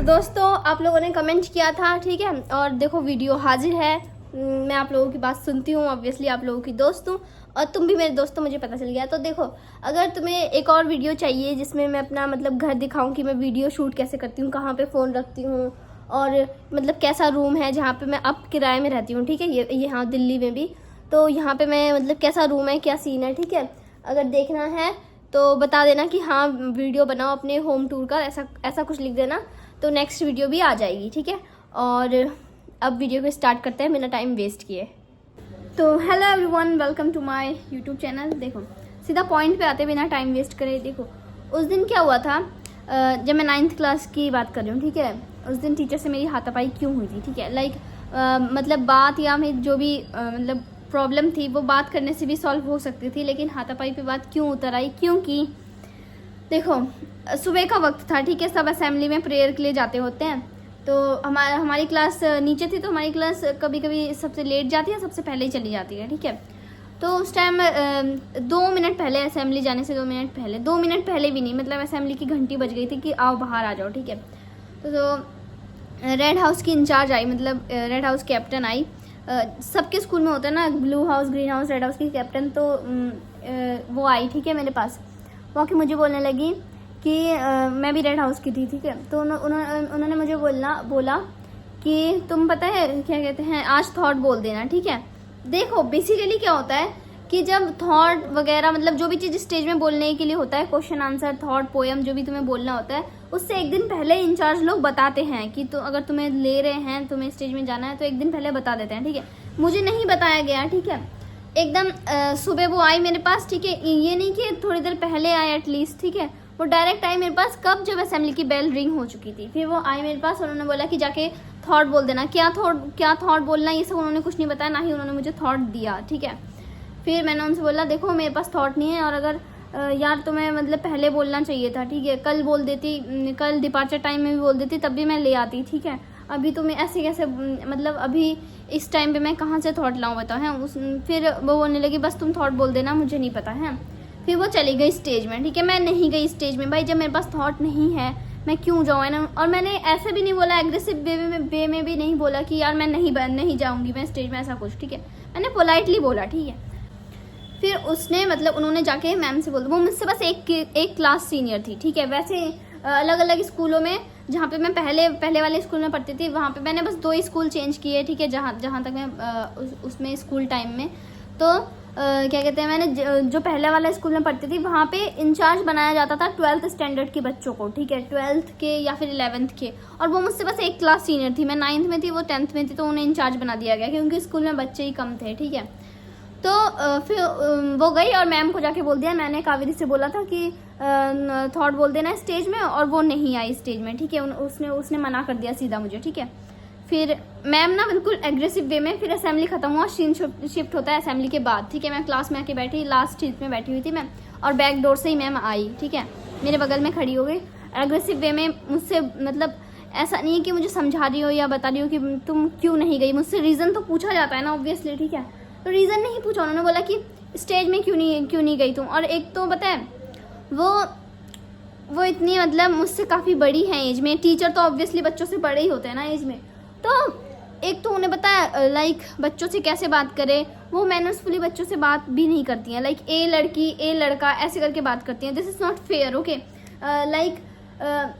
दोस्तों आप लोगों ने कमेंट किया था, ठीक है, और देखो वीडियो हाजिर है। मैं आप लोगों की बात सुनती हूँ, ऑब्वियसली आप लोगों की दोस्त हूँ और तुम भी मेरे दोस्त हो, मुझे पता चल गया। तो देखो, अगर तुम्हें एक और वीडियो चाहिए जिसमें मैं अपना मतलब घर दिखाऊं कि मैं वीडियो शूट कैसे करती हूँ, कहाँ पे फ़ोन रखती हूँ और मतलब कैसा रूम है जहाँ पे मैं अब किराए में रहती हूँ, ठीक है, ये यहाँ दिल्ली में भी। तो यहाँ पे मैं मतलब कैसा रूम है, क्या सीन है, ठीक है, अगर देखना है तो बता देना कि हाँ वीडियो बनाओ अपने होम टूर का, ऐसा कुछ लिख देना, तो नेक्स्ट वीडियो भी आ जाएगी, ठीक है। और अब वीडियो को स्टार्ट करते हैं बिना टाइम वेस्ट किए। तो hello everyone, welcome to my YouTube channel. देखो सीधा पॉइंट पे आते बिना टाइम वेस्ट करे। देखो उस दिन क्या हुआ था, जब मैं 9th क्लास की बात कर रही हूँ, ठीक है, उस दिन टीचर से मेरी हाथापाई क्यों हुई थी, ठीक है। लाइक मतलब बात या मेरी जो भी मतलब प्रॉब्लम थी वो बात करने से भी सॉल्व हो सकती थी, लेकिन हाथापाई पे बात क्यों उतर आई, क्योंकि देखो सुबह का वक्त था, ठीक है, सब असेंबली में प्रेयर के लिए जाते होते हैं। तो हमारी क्लास नीचे थी, तो हमारी क्लास कभी कभी सबसे लेट जाती है, सबसे पहले ही चली जाती है, ठीक है। तो उस टाइम 2 मिनट पहले, असेंबली जाने से 2 मिनट पहले, 2 मिनट पहले भी नहीं, मतलब असेंबली की घंटी बज गई थी कि आओ बाहर आ जाओ, ठीक है। तो रेड हाउस की इंचार्ज आई, मतलब रेड हाउस कैप्टन आई। सबके स्कूल में होता है ना, blue house, green house, red house की कैप्टन, तो वो आई, ठीक है, मेरे पास। वो आके मुझे बोलने लगी कि मैं भी रेड हाउस की थी, ठीक है। तो उन्होंने मुझे बोला कि तुम पता है क्या कहते हैं, आज थॉट बोल देना, ठीक है। देखो बेसिकली क्या होता है कि जब थॉट वगैरह मतलब जो भी चीज़ स्टेज में बोलने के लिए होता है, क्वेश्चन आंसर, थॉट, पोएम, जो भी तुम्हें बोलना होता है, उससे एक दिन पहले इंचार्ज लोग बताते हैं कि तो अगर तुम्हें ले रहे हैं, तुम्हें स्टेज में जाना है, तो एक दिन पहले बता देते हैं, ठीक है। मुझे नहीं बताया गया, ठीक है, एकदम सुबह वो आई मेरे पास, ठीक है, ये नहीं कि थोड़ी देर पहले आए एटलीस्ट, ठीक है, वो डायरेक्ट आई मेरे पास। कब? जब असेंबली की बेल रिंग हो चुकी थी, फिर वो आई मेरे पास, उन्होंने बोला कि जाके थॉट बोल देना। क्या थॉट बोलना, ये सब उन्होंने कुछ नहीं बताया, ना ही उन्होंने मुझे थॉट दिया, ठीक है। फिर मैंने उनसे बोला देखो मेरे पास थॉट नहीं है, और अगर यार तुम्हें मतलब पहले बोलना चाहिए था, ठीक है, कल बोल देती, कल डिपार्चर टाइम में भी बोल देती, तब भी मैं ले आती, ठीक है। अभी तुम्हें ऐसे कैसे, मतलब अभी इस टाइम पे मैं कहाँ से थॉट लाऊं बताओ, है। फिर वो बोलने लगी बस तुम थॉट बोल देना, मुझे नहीं पता है। फिर वो चली गई स्टेज में, ठीक है। मैं नहीं गई स्टेज में, भाई जब मेरे पास थॉट नहीं है मैं क्यों जाऊँ, है ना। और मैंने ऐसे भी नहीं बोला, एग्रेसिव वे में भी नहीं बोला कि यार मैं नहीं जाऊँगी मैं स्टेज में, ऐसा कुछ, ठीक है। मैंने पोलाइटली बोला, ठीक है। फिर उसने मतलब उन्होंने जाके मैम से बोला, वो मुझसे बस एक क्लास सीनियर थी, ठीक है। वैसे अलग अलग स्कूलों में, जहाँ पे मैं पहले वाले स्कूल में पढ़ती थी, वहाँ पे मैंने बस 2 स्कूल चेंज किए, ठीक है, जहाँ तक मैं उसमें स्कूल टाइम में। तो क्या कहते हैं, मैंने जो पहले वाला स्कूल में पढ़ती थी वहाँ पे इंचार्ज बनाया जाता था 12th स्टैंडर्ड के बच्चों को, ठीक है, 12th के या फिर 11th के। और वो मुझसे बस एक क्लास सीनियर थी, मैं 9th में थी, वो 10th में थी, तो उन्हें इंचार्ज बना दिया गया क्योंकि स्कूल में बच्चे ही कम थे, ठीक है। तो फिर वो गई और मैम को जाके बोल दिया, मैंने कावेरी से बोला था कि थॉट बोल देना स्टेज में, और वो नहीं आई स्टेज में, ठीक है। उसने मना कर दिया सीधा मुझे, ठीक है। फिर मैम ना बिल्कुल एग्रेसिव वे में, फिर असेंबली खत्म हुआ, सीन शिफ्ट होता है असेंबली के बाद, ठीक है। मैं क्लास में आके बैठी, लास्ट सीट में बैठी हुई थी मैं, और बैक डोर से ही मैम आई, ठीक है, मेरे बगल में खड़ी हो गई, एग्रेसिव वे में मुझसे, मतलब ऐसा नहीं है कि मुझे समझा रही हो या बता रही हो कि तुम क्यों नहीं गई, मुझसे रीज़न तो पूछा जाता है ना ऑब्वियसली, ठीक है। तो रीज़न नहीं पूछा, उन्होंने बोला कि स्टेज में क्यों नहीं गई तुम। और एक तो पता है वो इतनी मतलब मुझसे काफ़ी बड़ी हैं एज में, टीचर तो ऑब्वियसली बच्चों से बड़े ही होते हैं ना एज में। तो एक तो उन्हें बताया लाइक बच्चों से कैसे बात करें, वो मैनर्सफुली बच्चों से बात भी नहीं करती हैं, लाइक ए लड़की ए लड़का ऐसे करके बात करती हैं। This is not fair, okay. Like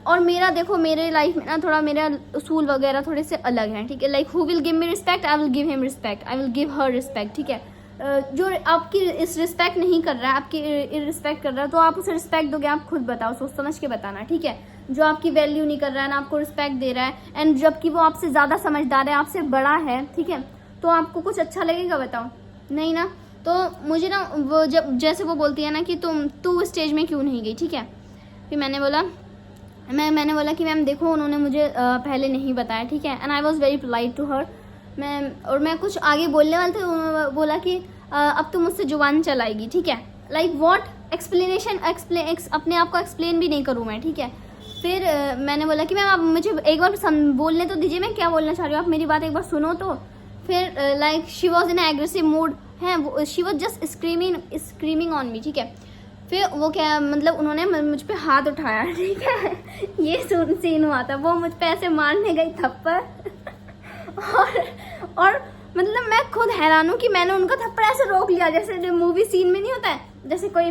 और मेरा देखो, मेरे लाइफ में ना थोड़ा मेरा उसूल वगैरह थोड़े से अलग हैं, ठीक है। Like who will give me respect, I will give him respect, I will give her respect, ठीक है। जो आपकी इस रिस्पेक्ट नहीं कर रहा है, आपकी इरिस्पेक्ट कर रहा है, तो आप उसे रिस्पेक्ट दोगे, आप खुद बताओ, सोच समझ के बताना, ठीक है। जो आपकी वैल्यू नहीं कर रहा है ना आपको रिस्पेक्ट दे रहा है, एंड जबकि वो आपसे ज़्यादा समझदार है, आपसे बड़ा है, ठीक है, तो आपको कुछ अच्छा लगेगा बताओ, नहीं ना। तो मुझे ना वो जब जैसे वो बोलती है ना कि तू स्टेज में क्यों नहीं गई, ठीक है। फिर मैंने बोला कि मैम देखो उन्होंने मुझे पहले नहीं बताया, ठीक है, and I was very polite to her. मैं कुछ आगे बोलने वाले थे, उन्होंने बोला कि अब तुम मुझसे जुबान चलाएगी, ठीक है। लाइक व्हाट एक्सप्लेनेशन, अपने आप को एक्सप्लेन भी नहीं करूँ मैं, ठीक है। फिर मैंने बोला कि मैम आप मुझे एक बार बोलने तो दीजिए, मैं क्या बोलना चाह रही हूँ, आप मेरी बात एक बार सुनो तो। फिर like she was in aggressive mood है, she was just screaming on me, ठीक है। फिर वो क्या मतलब उन्होंने मुझ पे हाथ उठाया, ठीक है, ये सीन हुआ था, वो मुझ पे ऐसे मारने गई थप्पड़ और मतलब मैं खुद हैरान हूँ कि मैंने उनका थप्पड़ ऐसे रोक लिया, जैसे जो मूवी सीन में नहीं होता है, जैसे कोई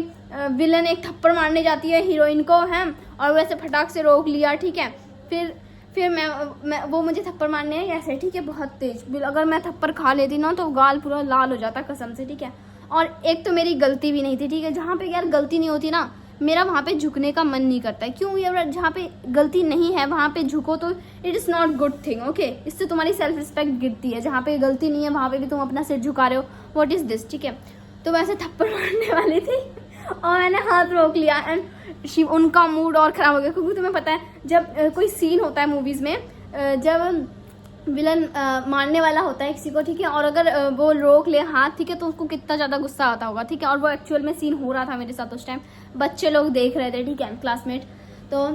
विलन एक थप्पड़ मारने जाती है हीरोइन को है, और वैसे फटाक से रोक लिया, ठीक है। फिर मैं वो मुझे थप्पड़ मारने आई ऐसे, ठीक है, बहुत तेज। अगर मैं थप्पड़ खा लेती ना तो गाल पूरा लाल हो जाता कसम से, ठीक है। और एक तो मेरी गलती भी नहीं थी, ठीक है। जहाँ पे यार गलती नहीं होती ना, मेरा वहाँ पे झुकने का मन नहीं करता है। क्यों यार, जहाँ पे गलती नहीं है वहाँ पे झुको तो it is not good thing, okay. इससे तुम्हारी सेल्फ रिस्पेक्ट गिरती है। जहाँ पे गलती नहीं है वहाँ पे भी तुम अपना सिर झुका रहे हो, व्हाट इज़ दिस, ठीक है। तो वैसे थप्पड़ मारने वाली थी और मैंने हाथ रोक लिया एंड उनका मूड और ख़राब हो गया, क्योंकि तुम्हें पता है जब कोई सीन होता है मूवीज़ में, जब विलन मारने वाला होता है किसी को, ठीक है, और अगर वो रोक ले हाथ, ठीक है, तो उसको कितना ज़्यादा गुस्सा आता होगा, ठीक है। और वो एक्चुअल में सीन हो रहा था मेरे साथ उस टाइम, बच्चे लोग देख रहे थे, ठीक है, क्लासमेट। तो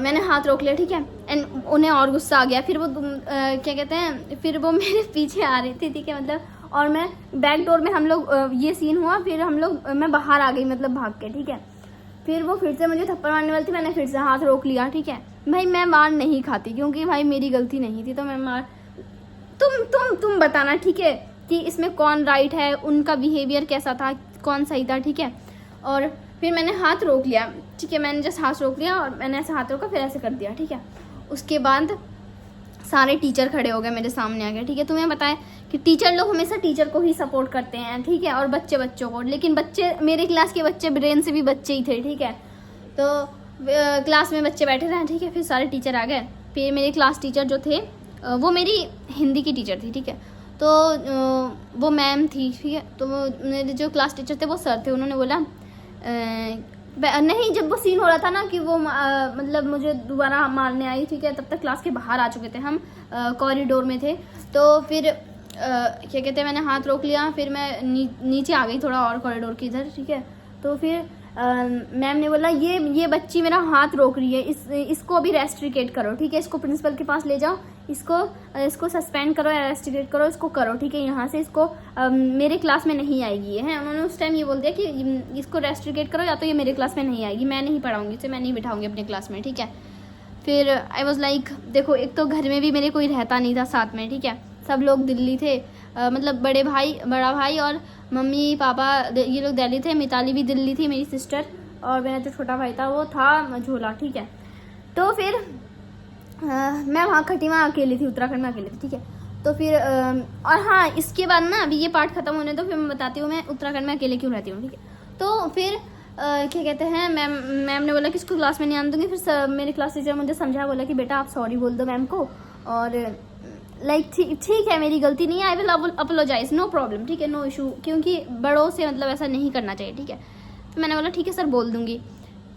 मैंने हाथ रोक लिया, ठीक है, एंड उन्हें और गुस्सा आ गया। फिर वो क्या कहते हैं, फिर वो मेरे पीछे आ रही थी, ठीक है, मतलब। और मैं बैक डोर में, हम लोग ये सीन हुआ, फिर मैं बाहर आ गई, मतलब भाग के, ठीक है। फिर वो फिर से मुझे थप्पड़ मारने वाली थी, मैंने फिर से हाथ रोक लिया, ठीक है। भाई मैं मार नहीं खाती, क्योंकि भाई मेरी गलती नहीं थी, तो मैं मार तुम बताना, ठीक है, कि इसमें कौन राइट है, उनका बिहेवियर कैसा था, कौन सही था, ठीक है। और फिर मैंने हाथ रोक लिया, ठीक है, मैंने जस्ट हाथ रोक लिया और मैंने ऐसे हाथ रोका, फिर ऐसे कर दिया, ठीक है। उसके बाद सारे टीचर खड़े हो गए मेरे सामने आ गए, ठीक है। तुम्हें पता है कि टीचर लोग हमेशा टीचर को ही सपोर्ट करते हैं, ठीक है, और बच्चों को। लेकिन बच्चे, मेरे क्लास के बच्चे ब्रेन से भी बच्चे ही थे, ठीक है। तो क्लास में बच्चे बैठे रहे, ठीक है। फिर सारे टीचर आ गए। फिर मेरे क्लास टीचर जो थे, वो मेरी हिंदी की टीचर थी, ठीक है। तो वो मैम थी, ठीक है। तो मेरे जो क्लास टीचर थे वो सर थे, उन्होंने बोला नहीं, जब वो सीन हो रहा था ना कि वो मतलब मुझे दोबारा मारने आई, ठीक है, तब तक क्लास के बाहर आ चुके थे हम, कॉरिडोर में थे। तो फिर क्या कहते हैं, मैंने हाथ रोक लिया, फिर मैं नीचे आ गई थोड़ा और कॉरिडोर की इधर, ठीक है। तो फिर मैम ने बोला ये बच्ची मेरा हाथ रोक रही है, इसको अभी रेस्ट्रिकेट करो, ठीक है, इसको प्रिंसिपल के पास ले जाओ, इसको सस्पेंड करो या रेस्ट्रिकेट करो, इसको करो, ठीक है, यहाँ से इसको मेरे क्लास में नहीं आएगी है। उन्होंने उस टाइम ये बोल दिया कि इसको रेस्ट्रिकेट करो, या तो ये मेरे क्लास में नहीं आएगी, मैं नहीं पढ़ाऊँगी इसे, मैं नहीं बिठाऊँगी अपने क्लास में, ठीक है। फिर आई वॉज लाइक, देखो, एक तो घर में भी मेरे कोई रहता नहीं था साथ में, ठीक है, सब लोग दिल्ली थे, मतलब बड़ा भाई और मम्मी पापा ये लोग दिल्ली थे, मिताली भी दिल्ली थी, मेरी सिस्टर, और मेरा जो छोटा भाई था वो था झोला, ठीक है। तो फिर मैं वहाँ खटीमा अकेली थी, उत्तराखंड में अकेली थी, ठीक है। तो फिर और हाँ, इसके बाद ना अभी ये पार्ट खत्म होने तो फिर मैं बताती हूँ मैं उत्तराखंड में अकेले क्यों रहती हूँ, ठीक है। तो फिर क्या कहते हैं, मैम ने बोला कि इसको क्लास में नहीं आने दूँगी। फिर मेरे क्लास टीचर मुझे समझा, बोला कि बेटा आप सॉरी बोल दो मैम को, और लाइक ठीक है, मेरी गलती नहीं है, I will apologise, no problem, ठीक है, नो इशू, क्योंकि बड़ों से मतलब ऐसा नहीं करना चाहिए, ठीक है। तो मैंने बोला ठीक है सर, बोल दूँगी।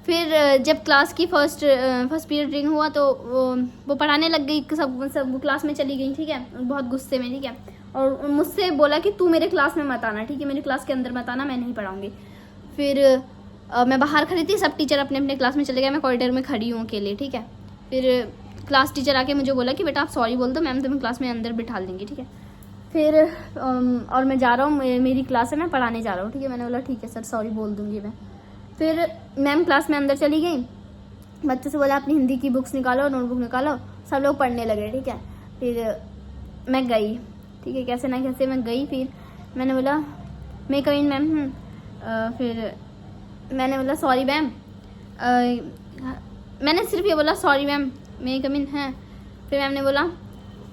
फिर जब क्लास की फर्स्ट पीरियड रिंग हुआ तो वो पढ़ाने लग गई, सब क्लास में चली गई, ठीक है, बहुत गुस्से में, ठीक है। और मुझसे बोला कि तू मेरे क्लास में मत आना, ठीक है, मेरे क्लास के अंदर मत आना, मैं नहीं पढ़ाऊँगी। फिर मैं बाहर खड़ी थी, सब टीचर अपने अपने क्लास में चले गए, मैं कॉरिडोर में खड़ी हूँ अकेले, ठीक है। फिर क्लास टीचर आके मुझे बोला कि बेटा आप सॉरी बोल दो, मैम तुम्हें क्लास में अंदर बिठा देंगी, ठीक है। फिर और मैं जा रहा हूँ, मेरी क्लास है, मैं पढ़ाने जा रहा हूँ, ठीक है। मैंने बोला ठीक है सर, सॉरी बोल दूँगी मैं। फिर मैम क्लास में अंदर चली गई, बच्चों से बोला अपनी हिंदी की बुक्स निकालो, नोटबुक निकालो, सब लोग पढ़ने लगे, ठीक है। फिर मैं गई, ठीक है, कैसे ना कैसे मैं गई। फिर मैंने बोला मैं कम इन मैम, फिर मैंने बोला सॉरी मैम, मैंने सिर्फ ये बोला सॉरी मैम, मैं कम इन है। फिर मैम ने बोला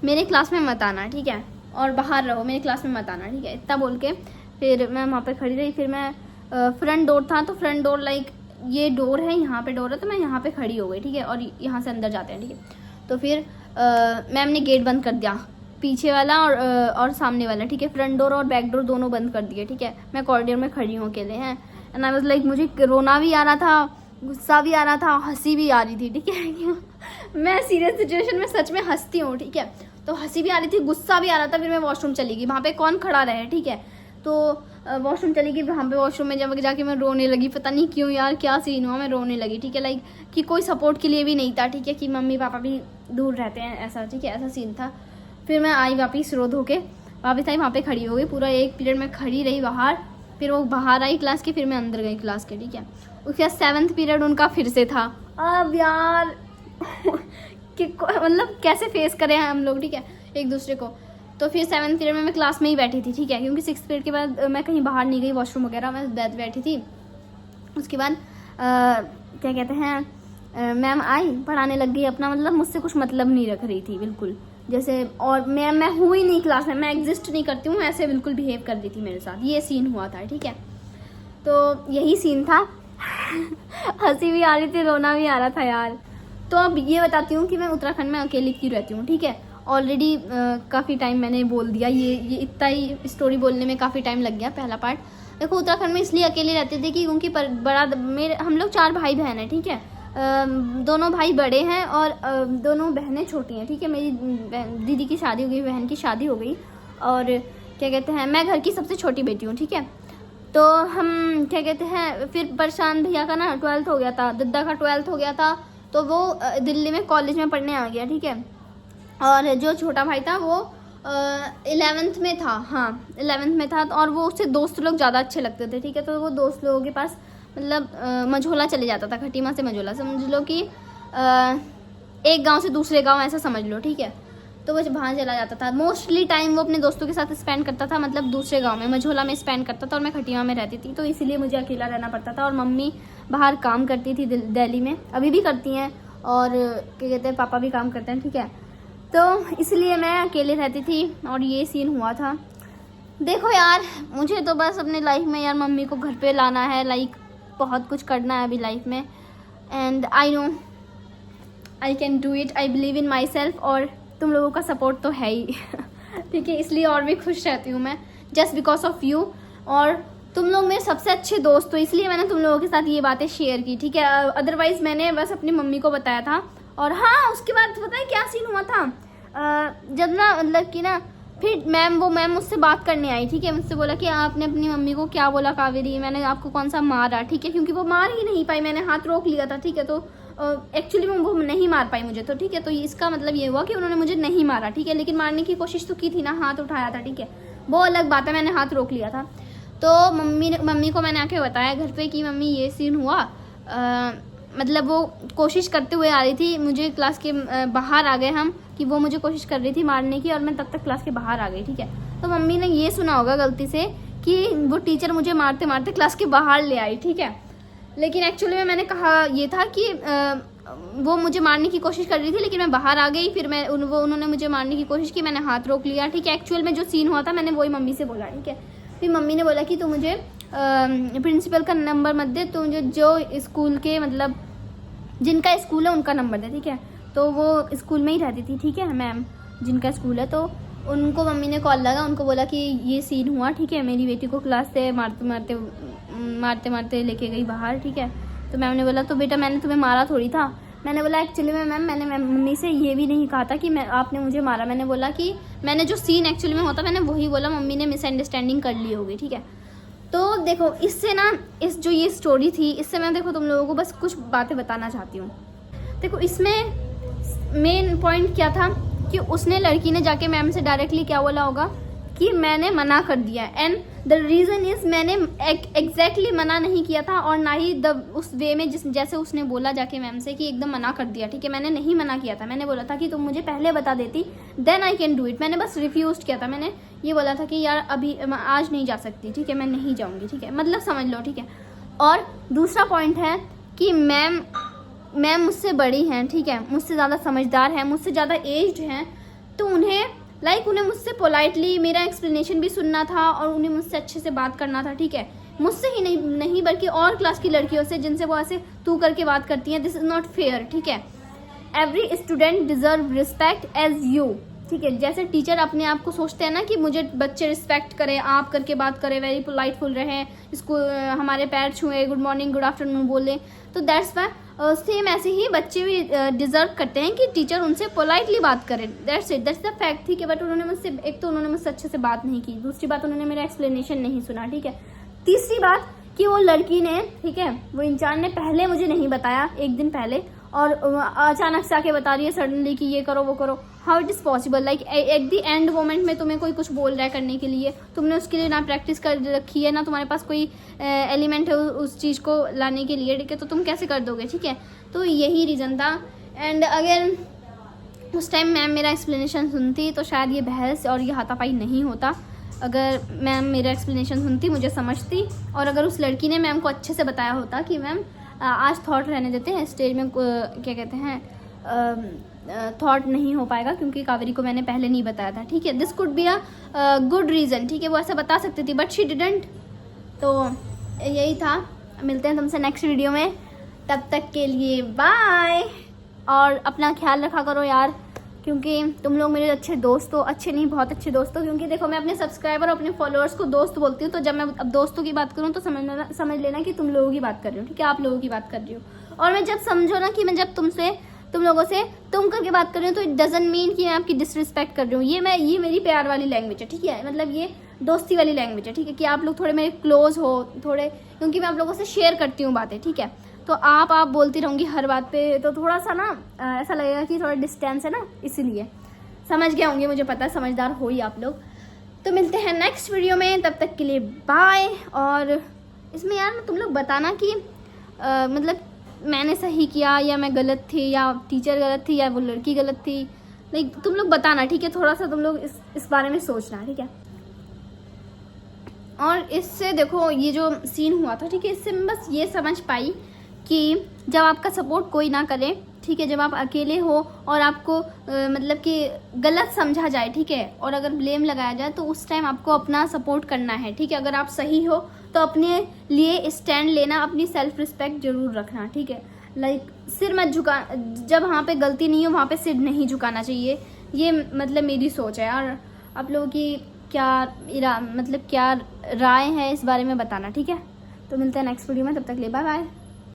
मेरे क्लास में मत आना, ठीक है, और बाहर रहो, मेरे क्लास में मत आना, ठीक है, इतना बोल के फिर मैं वहाँ पे खड़ी रही। फिर मैं फ्रंट डोर था, तो फ्रंट डोर लाइक ये डोर है, यहाँ पे डोर है, तो मैं यहाँ पे खड़ी हो गई, ठीक है, और यहाँ से अंदर जाते हैं, ठीक है। तो फिर मैम ने गेट बंद कर दिया, पीछे वाला और सामने वाला, ठीक है, फ्रंट डोर और बैक डोर दोनों बंद कर दिए, ठीक है। मैं कॉरिडोर में खड़ी हूँ अकेले हैं, एंड आई वाज लाइक, मुझे रोना भी आ रहा था, गुस्सा भी आ रहा था, हंसी भी आ रही थी, ठीक है। मैं सीरियस सिचुएशन में सच में हंसती हूँ, ठीक है। तो हंसी भी आ रही थी, गुस्सा भी आ रहा था। फिर मैं वॉशरूम चली गई, वहाँ पे कौन खड़ा रहे, ठीक है। तो वॉशरूम चली गई, वहाँ पे वॉशरूम में जब जाके मैं रोने लगी, पता नहीं क्यों यार, क्या सीन हुआ, मैं रोने लगी, ठीक है। लाइक कि कोई सपोर्ट के लिए भी नहीं था, ठीक है, कि मम्मी पापा भी दूर रहते हैं, ऐसा, ठीक है, ऐसा सीन था। फिर मैं आई वापस, रो धो के वापस आई, वहाँ पे खड़ी हो गई, पूरा 1 पीरियड में खड़ी रही बाहर। फिर वो बाहर आई क्लास के, फिर मैं अंदर गई क्लास के, ठीक है। उसके बाद 7th पीरियड उनका फिर से था। अब यार कि मतलब कैसे फेस करें हम लोग, ठीक है, एक दूसरे को। तो फिर 7th पीरियड में मैं क्लास में ही बैठी थी, ठीक है, क्योंकि 6th पीरियड के बाद मैं कहीं बाहर नहीं गई, वॉशरूम वगैरह, मैं बैठी थी। उसके बाद क्या कहते हैं, मैम आई, पढ़ाने लग गई अपना, मतलब मुझसे कुछ मतलब नहीं रख रही थी बिल्कुल, जैसे, और मैं हूँ ही नहीं क्लास में, मैं एग्जिस्ट नहीं करती हूँ, ऐसे बिल्कुल बिहेव कर रही थी मेरे साथ। ये सीन हुआ था, ठीक है। तो यही सीन था। हंसी भी आ रही थी, रोना भी आ रहा था यार। तो अब ये बताती हूँ कि मैं उत्तराखंड में अकेली क्यों रहती हूँ, ठीक है। ऑलरेडी काफ़ी टाइम मैंने बोल दिया, ये इतना ही स्टोरी बोलने में काफ़ी टाइम लग गया, पहला पार्ट। देखो, उत्तराखंड में इसलिए अकेले रहते थे कि क्योंकि हम लोग 4 भाई बहन हैं, ठीक है। दोनों भाई बड़े हैं और दोनों बहनें छोटी हैं, ठीक है। मेरी दीदी की शादी हो गई, बहन की शादी हो गई, और क्या कहते हैं, मैं घर की सबसे छोटी बेटी हूँ, ठीक है। तो हम क्या कहते हैं, फिर प्रशांत भैया का ना 12th हो गया था, दद्दा का 12th हो गया था, तो वो दिल्ली में कॉलेज में पढ़ने आ गया, ठीक है। और जो छोटा भाई था वो 11th में था, हाँ 11th में था, और वो उससे दोस्त लोग ज़्यादा अच्छे लगते थे, ठीक है। तो वो दोस्त लोगों के पास मतलब मझोला चले जाता था, खटीमा से मझोला, समझ लो कि एक गांव से दूसरे गांव, ऐसा समझ लो, ठीक है। तो वो वहाँ चला जाता था, मोस्टली टाइम वो अपने दोस्तों के साथ स्पेंड करता था, मतलब दूसरे गांव में, मझोला में स्पेंड करता था, और मैं खटीमा में रहती थी, तो इसीलिए मुझे अकेला रहना पड़ता था। और मम्मी बाहर काम करती थी दिल्ली में, अभी भी करती हैं, और क्या कहते हैं, पापा भी काम करते हैं, ठीक है। तो इसलिए मैं अकेले रहती थी, और ये सीन हुआ था। देखो यार, मुझे तो बस अपने लाइफ में यार मम्मी को घर पे लाना है, लाइक बहुत कुछ करना है अभी लाइफ में, and I know I can do it, I believe in my self, और तुम लोगों का सपोर्ट तो है ही। ठीक है, इसलिए और भी खुश रहती हूँ मैं, जस्ट बिकॉज ऑफ यू। और तुम लोग मेरे सबसे अच्छे दोस्त हो, इसलिए मैंने तुम लोगों के साथ ये बातें शेयर की, ठीक है। अदरवाइज मैंने बस अपनी मम्मी को बताया था। और हाँ, उसके बाद पता है क्या सीन हुआ था, जब ना मतलब कि ना, फिर मैम मुझसे बात करने आई, ठीक है। मुझसे बोला कि आपने अपनी मम्मी को क्या बोला कावेरी, मैंने आपको कौन सा मारा, ठीक है, क्योंकि वो मार ही नहीं पाई, मैंने हाथ रोक लिया था, ठीक है। तो एक्चुअली वो नहीं मार पाई मुझे, तो ठीक है। तो इसका मतलब ये हुआ कि उन्होंने मुझे नहीं मारा, ठीक है, लेकिन मारने की कोशिश तो की थी ना, हाथ उठाया था, ठीक है, वो अलग बात है, मैंने हाथ रोक लिया था। तो मम्मी को मैंने आके बताया घर पे कि मम्मी ये सीन हुआ, मतलब वो कोशिश करते हुए आ रही थी, मुझे क्लास के बाहर आ गए हम, कि वो मुझे कोशिश कर रही थी मारने की, और मैं तब तक क्लास के बाहर आ गई, ठीक है। तो मम्मी ने ये सुना होगा गलती से कि वो टीचर मुझे मारते मारते क्लास के बाहर ले आई, ठीक है। लेकिन एक्चुअली में मैंने कहा ये था कि वो मुझे मारने की कोशिश कर रही थी, लेकिन मैं बाहर आ गई, फिर उन्होंने मुझे मारने की कोशिश की, मैंने हाथ रोक लिया, ठीक है। एक्चुअल में जो सीन हुआ था मैंने वही मम्मी से बोला, ठीक है। फिर मम्मी ने बोला कि तू मुझे प्रिंसिपल का नंबर मत दे, तू मुझे जो स्कूल के मतलब जिनका स्कूल है उनका नंबर दे, ठीक है। तो वो स्कूल में ही रहती थी, ठीक है, मैम जिनका स्कूल है, तो उनको मम्मी ने कॉल लगा, उनको बोला कि ये सीन हुआ, ठीक है, मेरी बेटी को क्लास से मारते मारते लेके गई बाहर, ठीक है। तो मैम ने बोला तो बेटा मैंने तुम्हें मारा थोड़ी था। मैंने बोला एक्चुअली में मैम मैंने मम्मी से ये भी नहीं कहा था कि आपने मुझे मारा, मैंने बोला कि मैंने जो सीन एक्चुअली में होता मैंने वही बोला, मम्मी ने मिसअंडरस्टैंडिंग कर ली होगी, ठीक है। तो देखो इससे ना, इस जो ये स्टोरी थी, इससे मैं देखो तुम लोगों को बस कुछ बातें बताना चाहती हूँ। देखो इसमें मेन पॉइंट क्या था कि उसने, लड़की ने जाके मैम से डायरेक्टली क्या बोला होगा कि मैंने मना कर दिया, एंड द रीज़न इज़ मैंने एग्जैक्टली मना नहीं किया था, और ना ही उस वे में जैसे उसने बोला जाके मैम से कि एकदम मना कर दिया, ठीक है। मैंने नहीं मना किया था, मैंने बोला था कि तुम मुझे पहले बता देती then I can do it, मैंने बस रिफ्यूज़ किया था। मैंने ये बोला था कि यार अभी आज नहीं जा सकती, ठीक है, मैं नहीं जाऊँगी, ठीक है, मतलब समझ लो, ठीक है। और दूसरा पॉइंट है कि मैम मुझसे बड़ी हैं, ठीक है, मुझसे ज़्यादा समझदार हैं, मुझसे ज़्यादा एज्ड हैं, तो उन्हें मुझसे पोलाइटली मेरा एक्सप्लेनेशन भी सुनना था, और उन्हें मुझसे अच्छे से बात करना था, ठीक है। मुझसे ही नहीं बल्कि और क्लास की लड़कियों से जिनसे वो ऐसे तू करके बात करती हैं, दिस इज़ नॉट फेयर, ठीक है। Every student deserve respect as you, ठीक है। जैसे टीचर अपने आप को सोचते हैं ना कि मुझे बच्चे रिस्पेक्ट करें, आप करके बात करें, वेरी पोलाइटफुल रहें, इसको हमारे पैर छुए, गुड मॉर्निंग गुड आफ्टरनून बोले, तो दैट्स वाई सेम ऐसे ही बच्चे भी डिजर्व करते हैं कि टीचर उनसे पोलाइटली बात करें, that's it, that's the fact, ठीक है। बट उन्होंने मुझसे, एक तो उन्होंने मुझसे अच्छे से बात नहीं की, दूसरी बात उन्होंने मेरा एक्सप्लेनेशन नहीं सुना, ठीक है। तीसरी बात कि वो लड़की ने, ठीक है, वो इंचार्ज ने पहले मुझे नहीं बताया, एक दिन पहले, और अचानक से आके बता रही है सडनली कि ये करो वो करो। How it is possible, like at the end moment में तुम्हें कोई कुछ बोल रहा है करने के लिए, तुमने उसके लिए ना प्रैक्टिस कर रखी है, ना तुम्हारे पास कोई एलिमेंट है उस चीज़ को लाने के लिए, ठीक है, तो तुम कैसे कर दोगे, ठीक है। तो यही रीज़न था, एंड अगर उस टाइम मैम मेरा एक्सप्लेनेशन सुनती तो शायद ये बहस और ये हाथापाई नहीं होता। अगर मैम मेरा एक्सप्लेनेशन सुनती, मुझे समझती, और अगर उस लड़की ने मैम को अच्छे से बताया होता कि मैम आज थॉट रहने देते हैं, स्टेज में क्या कहते हैं थॉट नहीं हो पाएगा क्योंकि कावेरी को मैंने पहले नहीं बताया था, ठीक है। This could be a good reason, ठीक है, वो ऐसा बता सकती थी बट शी डिडंट। तो यही था, मिलते हैं तुमसे नेक्स्ट वीडियो में, तब तक के लिए बाय। और अपना ख्याल रखा करो यार, क्योंकि तुम लोग मेरे अच्छे दोस्त हो, अच्छे नहीं बहुत अच्छे दोस्त हो। क्योंकि देखो मैं अपने सब्सक्राइबर और अपने फॉलोअर्स को दोस्त बोलती हूँ, तो जब मैं अब दोस्तों की बात करूँ तो समझ लेना कि तुम लोगों की बात कर रही हूँ, ठीक है, आप लोगों की बात कर रही हूँ। और मैं जब समझो ना कि मैं जब तुम लोगों से तुम करके बात कर रही हूँ तो इट डजंट मीन कि मैं आपकी डिसरिस्पेक्ट कर रही हूँ। ये मेरी प्यार वाली लैंग्वेज है, ठीक है, मतलब ये दोस्ती वाली लैंग्वेज है, ठीक है, कि आप लोग थोड़े मेरे क्लोज हो थोड़े, क्योंकि मैं आप लोगों से शेयर करती हूँ बातें, ठीक है। तो आप बोलती रहूँगी हर बात पे तो थोड़ा सा ना ऐसा लगेगा कि थोड़ा डिस्टेंस है ना, इसीलिए समझ गए होंगे, मुझे पता है समझदार हो ही आप लोग। तो मिलते हैं नेक्स्ट वीडियो में, तब तक के लिए बाय। और इसमें यार तुम लोग बताना कि मतलब मैंने सही किया या मैं गलत थी या टीचर गलत थी या वो लड़की गलत थी, लाइक तुम लोग बताना, ठीक है, थोड़ा सा तुम लोग इस बारे में सोचना, ठीक है। और इससे देखो ये जो सीन हुआ था, ठीक है, इससे मैं बस ये समझ पाई कि जब आपका सपोर्ट कोई ना करे, ठीक है, जब आप अकेले हो और आपको मतलब कि गलत समझा जाए, ठीक है, और अगर ब्लेम लगाया जाए तो उस टाइम आपको अपना सपोर्ट करना है, ठीक है। अगर आप सही हो तो अपने लिए स्टैंड लेना, अपनी सेल्फ रिस्पेक्ट जरूर रखना, ठीक है। लाइक सिर मत झुका, जब वहाँ पे गलती नहीं हो वहाँ पे सिर नहीं झुकाना चाहिए, ये मतलब मेरी सोच है। और आप लोगों की क्या राय है इस बारे में बताना, ठीक है। तो मिलते हैं नेक्स्ट वीडियो में, तब तक ले बाय बाय।